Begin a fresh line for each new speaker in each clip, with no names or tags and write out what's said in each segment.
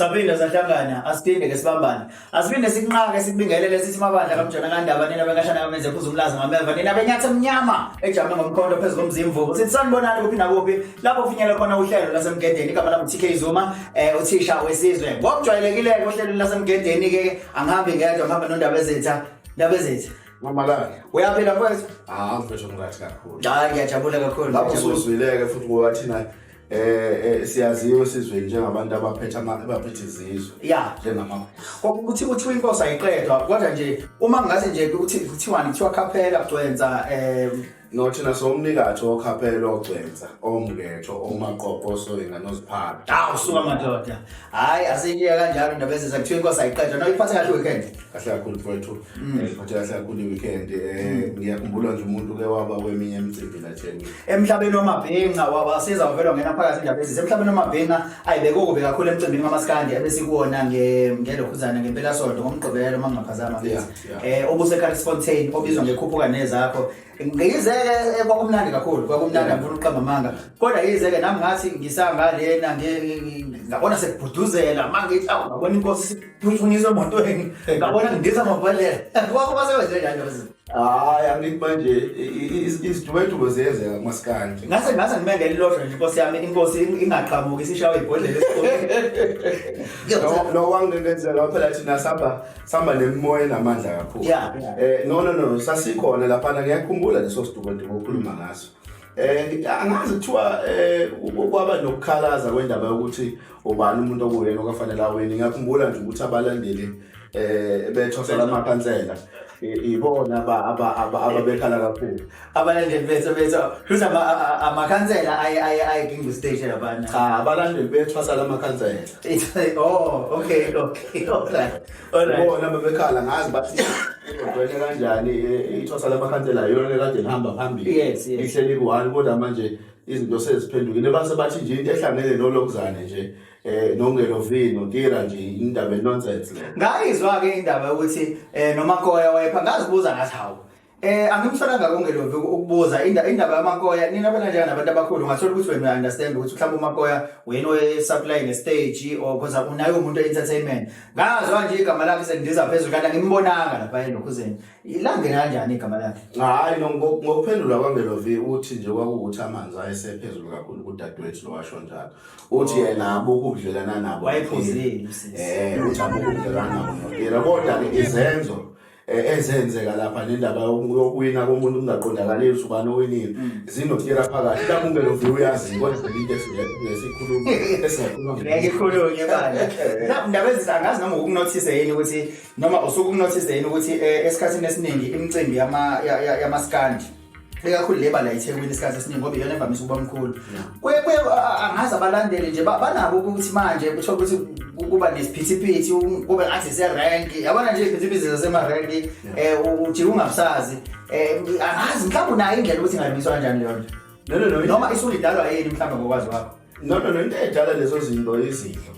Saphinde sahlangana asiphinde ke sibambane. Asiphinde sikunqake sikubingelele sithi mabandla kaMjona kaNdaba nina bengashana kamenze phuzu umlazi ngameva nina benyatha emnyama ejame ngomkhondo phezulu komzimvuko. Sithi sanibonani kuphi nakuphi lapho ufinyela khona uhlelo lasemgedeni igama lami TK Zuma uthisha wesizwe. Ngokujwayelekile ke uhlelo lasemgedeni ke angihambi ngedwa ngihamba nondaba ezetha ndaba ezetha.
Mamalanga
Uyaphila mfethu?
Mfethu ngirathi kakhulu.
Hayi ngiyajabula kakhulu.
Lapho usuzwileke futhi ngoba thina siyaziwe sizweni njengabantu abaphethe izizwe.
Yeah,
njengama.
Ukuthi inkosi ayiqedwa kodwa nje uma ngaze nje kuthiwa khaphela kugcwenza
No thina somnikazi okhaphela ogcwenza omngetho omaqoqo soyinga noziphatha.
Usuka madoda. Hayi asiyiya kanjalo indaba ezisa kuthiwa inkosi ayiqedwa no iphathe kahle weekend.
Kahle kakhulu mfethu. Iphathe kahle kakhulu weekend. Ngiyakhumbula nje umuntu ke waba kweminye imicimbi la Jeni.
Emhlabeni wamabhinqa wabasiza wavela ngena phakathi indaba ezisa. Emhlabeni wamabhinqa ayibeke kubi kakhulu emcimbini kaMaskandi ebesikuwona ngelokhuzana ngempela sonto ngomgqibelo mangaphazama mfethu. Obuse Carisfontein obizwa ngekhuphuka nezakho. Ngiyizeke kwakumnandi kakhulu kwakumnandi ngifuna uqamba amanga kodwa yizeke nami ngathi ngisangalena ngabona sekubhuduzela mangithi ngabona inkosi iphunyiswa emotweni ngabona ngidiza amabhalela kwakuba sewenze njalo manje.
Hayi angithi manje izidubedubo ziyenzeka kuMaskandi.
Ngase ngimengele lodwa nje inkosi yami inkosi ingaqhamuki isishawe ibhodlela esikhulu.
No wangenzela phela thina samba nemimoya namandla kakhulu. No sasikhona lapha ngiyakhumbula leso sidubedubo okhuluma ngaso. Angazi kuthiwa kwaba nokukhalaza kwendaba yokuthi ubani umuntu okuyena okafanele aweni. Ngiyakhumbula nje ukuthi abalandeli bethosela amakhansela ibona ababekhala kakhulu
abalandeli bethu futhi amakhansela ayinkinga stage labana.
Cha abalandeli bethwasala amakhansela.
Okay alright
bona babekhala ngazi bathi ngibheke kanjani ithwasala amakhansela yona kade ihamba phambili ihleli ku1 kodwa manje izinto seziphendukile base bathi nje into ehlangene nolokuzane nje nongelovino tira nje indaba nonsense le.
Ngayizwa ke indaba ukuthi noMakoya wayepha ngazibuza ngathi hawu angimhlanga kongelovi ukubuza indaba yaMakoya nina phela njengana abantu abakhulu ngathola ukuthi wena understand ukuthi mhlawumbe uMakoya wena osupply ngestage or because unayo umuntu entertainment. Ngazwa nje igama lakhe sendiza phezulu kanti ngimbonanga lapha enokhuzeni ilange kanjani igama lakhe.
Hayi ngokuphendula kwangelovi uthi nje kwakuthi amanzi ayesephezulu kakhulu kudadewethu lo washo njalo uthi yena abukudlelana nabo
wayephuzile
uthi abukudlelana nabo kodwa ke izenzo ezenzeka lapha nendaba yokuwina komuntu ungaqondakaleli usubani owinile zinokutira phakathi la kungelovi uyazi kodwa into esikhuluma esikhuluma
ngikhulunywe bani indaba ezisangazi noma ukunothise yini ukuthi noma usukunothise yini ukuthi esikhathini esiningi imicimbi yamaskandi ekakhulu leba la eThekwini isikhathi esiningi ngoba iyona evamise ukuba mkhulu kuye angazi abalandeli nje banabo ukuthi manje kusho ukuthi kuba nesiphithiphithi kube ngathi serank yabona nje iziphithiphithi zasemarank uthi ungabusazi angazi mhlawumbe unayo indlela ukuthi ingaliswa kanjani leyo nto no noma isulidalwa yini mhlawumbe ngokwazi wakho
no into edala lezo zinto izidlo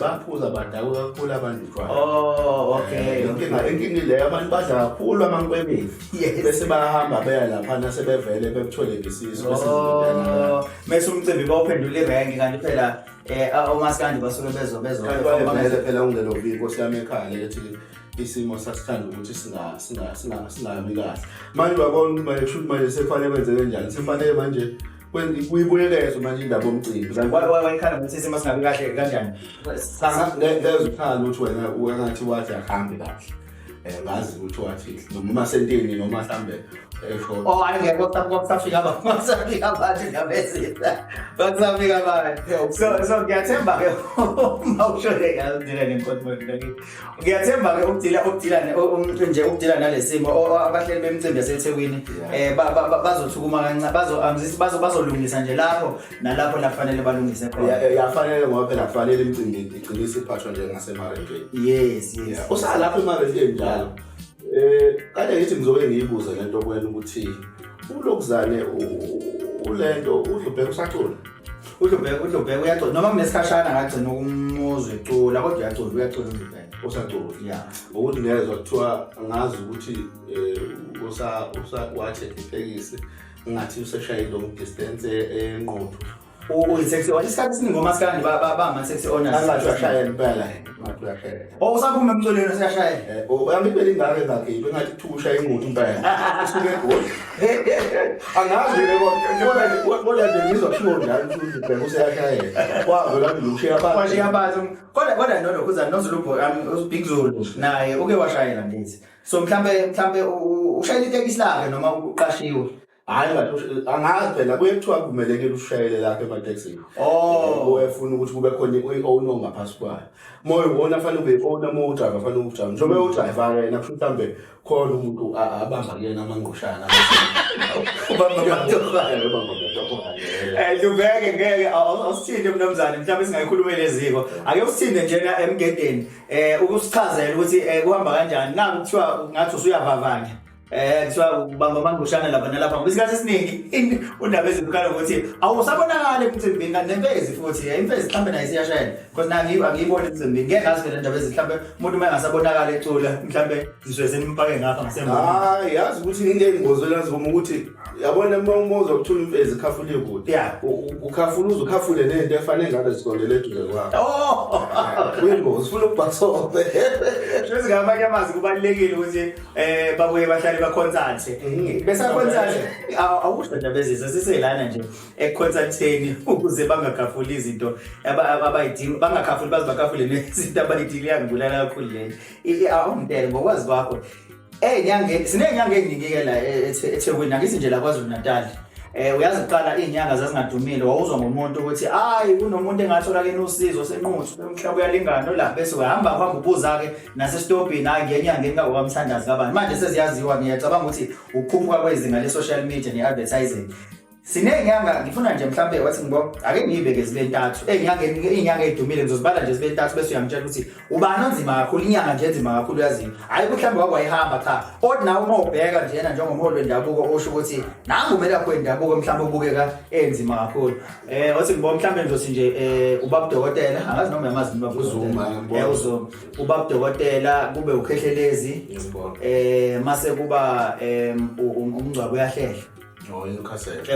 baphuza badaku kakhulu abantu tshwa.
Okay.
Inkinga le abantu badla kakhulu amankwebeli. Bese bahamba beya lapha nasebevele bekuthole ngesizo
mase umcimbi bawuphendula irank kanti phela oMaskandi basuke bezo
phela ungelovi inkosi yami ekhaya lethi isimo sasithanda ukuthi singabi kahle. Manje babona manje shoot manje sefanele kwenze kanjani sifanele manje kuyibuyelezo manje indaba omcimbi
wayikhala ukuthi isimo singabi kahle kanjani
ngeze ukhala ukuthi wena ungathi wathi ahambe kahle ngazi ukuthi wathi noma sentini noma mhlambe esho
ayingekho kusafika abantu ngabezitha bakusafika abantu so ngiyathemba ke uma ushole ngale nenkontileka ngiyathemba ke ukudila nalesimo abahleli bemicimbi yaseThekwini bazothukuma kancane bazolungisa nje lapho nalapho lafanele balungise khona
yafanele ngoba phela kufanele imicimbi igcinise iphathwa nje ngasemarentweni.
Yes
usala lapho emarentweni njalo kade ngithi ngizobe ngiyibuza lento kwena ukuthi ulokuzane ulento udlubheka usacula
udlubheka uyacula noma kunesikhashana ngagcina ukumuzwe ecula kodwa uyacula udlubheka
usacula ukuthi ngezwe kuthiwa ngazi ukuthi wathi iphekisi ngathi useshayile long distance enqothu
uyi-taxi owner isikhathi esiningi omaskandi bama-taxi owners
angathi uyashayela impela ngathi uyashayela
usaphuma emculweni usiyashayela
angibele ingake ngakhipha engathi kuthiwa ushaya imoto impela usuke egoli angazi kodwa nje ngizwa kushiwo njalo ukuthi ubheka useyashayela kwavela ngilushiya
abantu kodwa nalokho uza noZulu Big Zulu naye uke washayela ngithi so mhlambe ushayela itekisi lakhe noma uqashiwe
hayi ngathi angazi phela kuye kuthiwa kumelekile ushayele lapha emateksini ufuna ukuthi kube khona i-owner ngaphasi kwayo moyo wona fanele ube i-owner driver fanele ujamu njengoba udriver yena kusho mhlambe khona umuntu abamba kuyena amangqushana
Lubeke ngeke awusithinde mnumzane mhlawumbe singayikhulumela eziko ake usithinde njena emgedeni ukusichazela ukuthi kuhamba kanjani naku kuthiwa ngathi usuyavavanya kuthiwa ubamba amangqushana lapha nalapha ngesikhathi esiningi undaba ezikhala ukuthi awusabonakala emcimbini kanti nempezi futhi imfezi mhlambe nayo siyashayela because angiyibona emcimbini ngeke ngazi phela indaba mhlambe umuntu mangasabonakala ecula mhlambe ziswe senimpake ngapha ngasemva
hayi yazi ukuthi into engozwe lazoma ukuthi yabona umuzwa ukuthola imfezi khafule kude ukhafula uzukhafule nento efanele ngabe zisondele eduze kwakho kuyingozi ufuna ukubhasobe
Shezi ngamanye amazwi kubalekile ukuthi babuye bahlale baconsulte bese consulte awusho indaba ezisa siselana nje econsulteni ukuze bangakhafuli izinto abayidinga bangakhafuli bazibakhafule nezinto abayidinga ngibulala kakhulu le awumdele ngokwazi kwakho enyangeni sinenyanga ezinikeke la eThekwini akisi nje la kwaZulu Natal uyazi uqala izinyanga zazingadumile wawuzwa ngomuntu ukuthi hayi kunomuntu engathola ke nosizo senquthu mhlawumbe uyalingana la bese uhamba kwamba ubuza ke nasestopini hayi ngenyangeni kaWamthandazi kabani manje seziyaziwa ngiyacabanga ukuthi ukukhuphuka kwezinga le-social media ne-advertising sinenyanga ngifuna nje mhlambe wathi ngibo ake ngiyibeke zibe ntathu inyanga edumile ngizozibala nje zibe ntathu bese uyangitshela ukuthi ubani onzima kakhulu inyanga nje enzima kakhulu yazini hayi mhlambe wakwayihamba cha kodwa nawe uma ubheka njena njengomholi wendabuko osho ukuthi nangu umela kho wendabuko mhlambe ubukeka enzima kakhulu wathi ngibo mhlambe ngizothi nje ubaba dokotela angazi noma uyamazi noma uzuma ubaba dokotela kube ukhehlelezi mase kuba umngcwabo uyahlela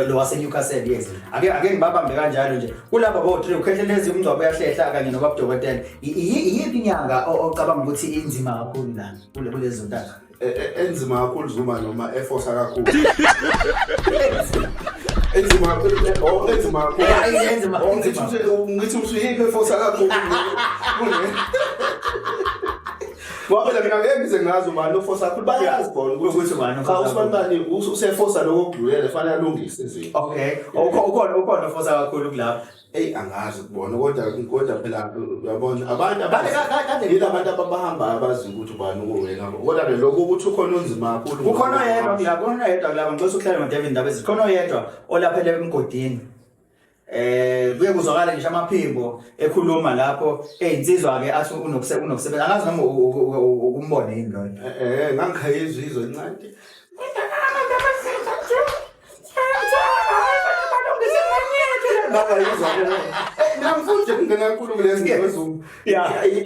lo waseNewcastle yes ake ngibabambe kanjalo nje kulapha bo3 ukhehlelezi umngcwabo uyahlehla kanye nobaba dokotela iyiphi inyanga ocabanga ukuthi inzima kakhulu la kulezi zontathu
enzima kakhulu Zuma noma eforce kakhulu enzima kakhulu enzima kakhulu ngithi usuyiphi eforce kakhulu Ngoba mina ngeke ngize ngazi ubani oforce kakhulu bayazi bona ukuthi ubani cha usifanele useforce lokudlulela fanele alungise izinto
okay ukhona oforce kakhulu kulapha
angazi kubona kodwa phela uyabona abantu yilabo abahamba abazi ukuthi ubani uwena kodwa lokho ukuthi ukhona onzima kakhulu
ukhona yedwa kulabo ngicela ukuhlala noDavid indaba ezikhona oyedwa olaphele emgodini kuye kuzwakala ngisho amaphimbo ekhuluma lapho insizwa ke athi unokusebenza angazi noma ukumbone yini lo
ngangikhayizwa izwe incane namfunje kungena kakhulu kulezi ngezimo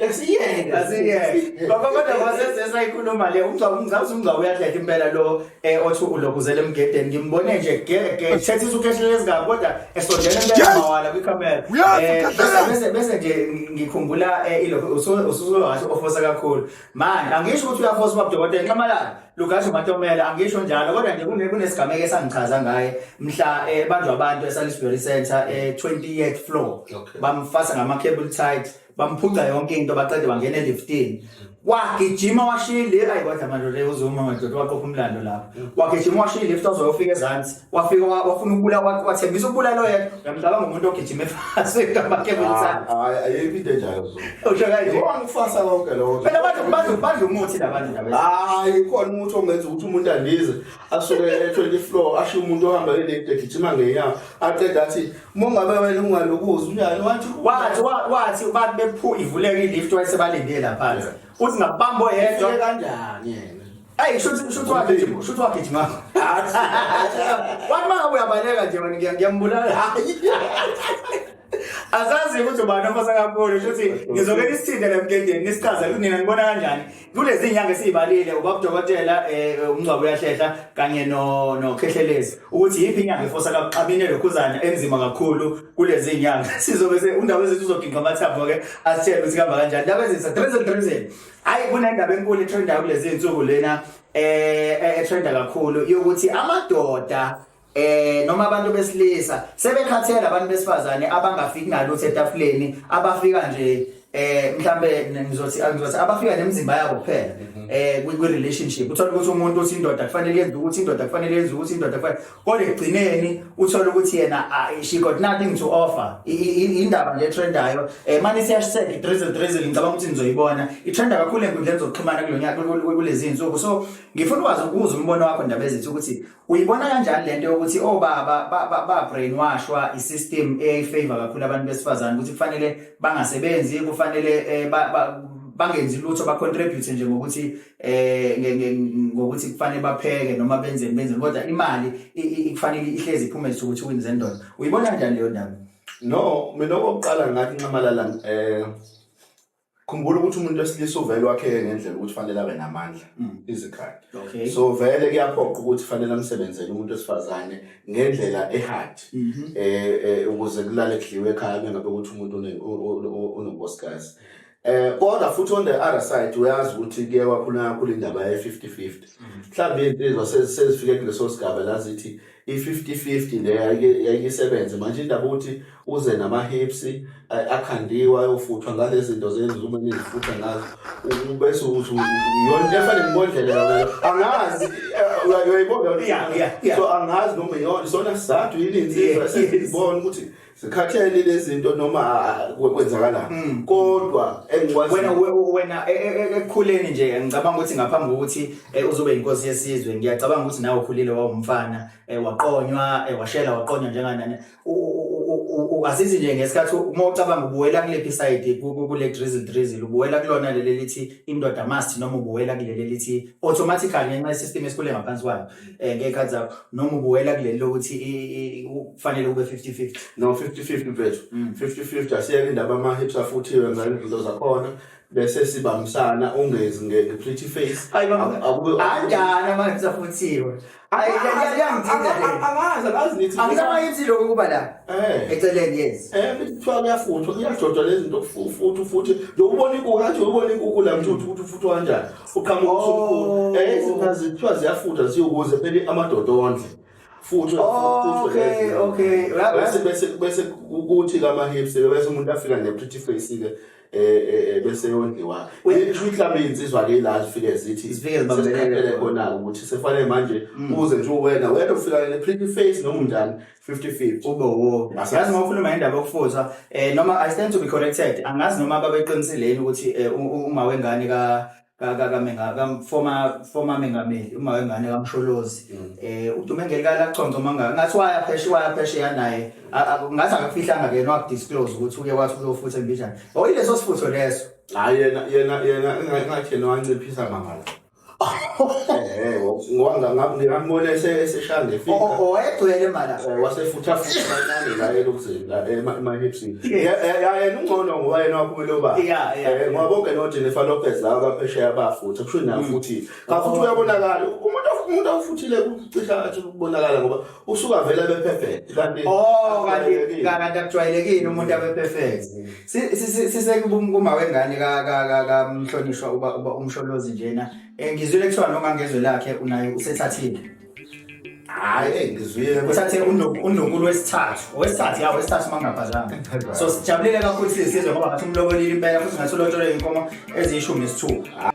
asiyeke kodwa wasesesa ikhuluma le umngcwabo uyahletha impela lo othi ulokuzela emgedeni ngimbone nje thethisa ukhehlelezi kabi kodwa esondela empela mawala kwicamera bese nje ngikhumbula usuwathi ofosa kakhulu manje angisho ukuthi uyafosa ubaba dokotela nxamalala Lukazi Matomela angisho njalo kodwa nje kunesigameko esangichaza ngaye mhla banjwa abantu eSalisbury Center 28th floor bamfasa ngama cable tight bamphuca yonke into baqede bangena eliftini wagijima washile hayi kodwa manje le uzuma madoda waqopha umlando lapha wagijima washile lift azofika ezansi wafika wafuna ukubula wathembisa ukubula lo yena ngiyamcabanga umuntu ogijima efase ngama cable tight
ayikho into enjalo
ushaka nje
wangifasa konke lokho
phela abantu badla umuthi labantu laba
hayi khona umuthi ongenza ukuthi umuntu andize asuke e20 floor asho umuntu ohamba egijima ngenyanga aqeda athi mongabe wena ungalokuza unyalo
wathi bathi bephu ivuleka ilift wayesebalindele lapha uthi ngabambo yedwa
kanjani yena
hey shoot wagijima wathi manje uyabaleka nje ngiyambulala azazi ukuthi ubani ofasa kakhulu futhi ngizokela isithinde lemgedeni nisichaza kunina ngibona kanjani kulezi inyanga esizibalile ubabudokotela umngcwabo uyahlehla kanye no Khehlelezi ukuthi yipi inyanga efosa kaXabine lokhuzana enzima kakhulu kulezi inyanga sizobe undaba ezethu uzoginqa amathambo ke asitshela ukuthi kuhamba kanjani ndaba ezisa drizzle hayi kunendaba enkulu etrenda kulezi insuku lena etrenda kakhulu yokuthi amadoda noma abantu besilisa sebekhathela abantu besifazane abangafiki nalutho etafuleni abafika nje mhlambe ngizothi abafika nemizimba yabo kuphela kwi relationship uthola ukuthi umuntu uthi indoda kufanele yenze ukuthi indoda kufanele yenze ukuthi indoda kufanele kodwa egcineni uthola ukuthi yena she got nothing to offer indaba nje trendayo manje siyashisa drizzle ngicabanga ukuthi nizoyibona itrenda kakhulu enkundleni zokuxhumana kulonyaka kulezi insuku so ngifuna ukwazi ukuza umbono wakho ndaba ezithi ukuthi uyibona kanjani lento yokuthi obaba ba brainwashwa isystem eyifavor kakhulu abantu besifazane ukuthi kufanele bangasebenzi kufanele bangenzi lutho ba contribute nje ngokuthi ngokuthi kufanele bapheke noma benze kodwa imali kufanele ihlezi iphume ukuthi wins endoda uyibona kanjani leyo ndaba
no mina okokuqala ngathi nqamalala khumbula ukuthi umuntu wesilisa uvele wakhe ngendlela ukuthi fanele abe namandla izikhali so vele kuyaphoqa ukuthi fanele amsebenzele umuntu wesifazane ngendlela ehard ukuze kulale kudliwe ekhaya ngabe ukuthi umuntu unonkosikazi kodwa futhi on the other side uyazi ukuthi kuye kakhulu indaba ye 50-50 mhlawumbe insizwa sezifike kuleso sigaba lazithi i-50-50 le yayisebenza manje indaba ukuthi uze nama hips akhandiwa ayofuthwa ngalezi zinto zenzume nizifutha ngazo bese uthi yona efanele ngibondlela angazi uyayibona so angazi noma yona sona sizathu yini insizwa sesibona ukuthi sikhathele lezi zinto noma kwenzakala kodwa engikwazi
wena ekukhuleni nje ngicabanga ukuthi ngaphambi kokuthi uzobe inkosi yesizwe ngiyacabanga ukuthi nawe ukhulile wawumfana waqonywa washela waqonywa njenganani asithi nje ngesikhathi uma ucabanga ubuwela kulephi side kule drizzle ubuwela kulona leli lithi indoda must noma ubuwela kuleli lithi automatically ngenxa yesystem esikhule ngaphansi kwayo ngekhathi zakho noma ubuwela kuleli lokuthi kufanele ube 50-50
no 50-50 mfethu 50-50 asiyeke indaba ama hips afuthiwe ngazinto zakhona bese sibamsana ungezi nge-pretty face
anjani ama hips afuthiwe angazi nithi angizamayithi lokho kuba la eceleni yes
kuthiwa kuyafuthwa kuyajojwa lezi zinto futhi nje ubona inkukhu kanje ubona inkukhu la mthu ukuthi ufuthwa kanjani uqhamuka usomkhulu izinto zithiwa ziyafutha ziyokuze phela amadoda ondle futhi
okay
bese ukuthi kama hips bese umuntu afika ne-pretty face ke bese yondliwa mhlawumbe insizwa ke la zifike zithi sibambelele khona ukuthi sefanele manje uze nje wena ufika ne-pretty face noma njani 50-50
ube yazi ngofuna indaba yokufutha noma I stand to be corrected angazi noma babeqiniseleni ukuthi uma wengane former mengameli uma wengane kaMsholozi uDumengeli kalachonzo manga ngathi waya phesheya naye ngathi akafihlanga ke no disclose ukuthi uke wathi uyofutha imbijana oyileso sifutho leso
hayi yena ngathi yena wanciphisa mangala ngambona eseshande fika
oyegcwele mala
wasefutha kancane la elokuzeni la ema-hips yena ungcono ngoba yena waphumile uba ngoba bonke noJennifer Lopez la kaphesheya bafutha kusho nayo futhi kafuthi uyabonakala umuntu awufuthile ucisha athi ukubonakala ngoba usuka vele abe perfect
kanti akujwayelekile umuntu abe perfect sisekuma wengane kamhlonishwa uba umsholozi njena ngizwile kuthiwa nongangezwe lakhe unayo usethathile
hayi ngizwile
uthathe uNdlunkulu wesithathu mangaphazanga so sijabulile kakhulu sizwe ngoba ngathi umlobolile impela futhi ngathi ulotshole inkomo eziyishumi nesithupha